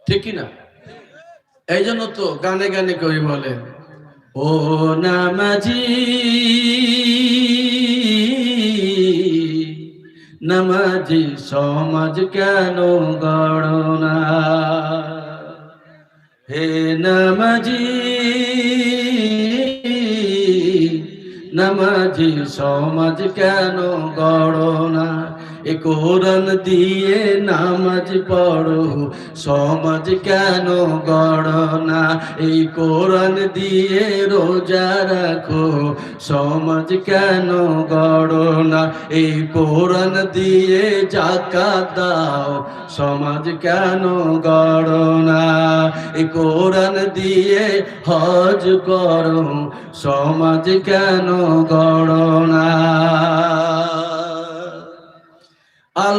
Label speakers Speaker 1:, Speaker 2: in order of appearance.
Speaker 1: ঠিক না? এই জন্য তো গানে গানে কই বলেন, ও নামাজি নামাজি সমাজ কেন গড় না, হে নামাজি নামাজি সমাজ কেন গড় না, এ কোরআন দিয়ে নামাজ পড়ো সমাজ কেন গড় না, এই কোরআন দিয়ে রোজা রাখো সমাজ কেন গড় না, এই কোরআন দিয়ে যাকাত দাও সমাজ কেন গড় না, এই কোরআন দিয়ে হজ করো সমাজ কেন গড় না। আল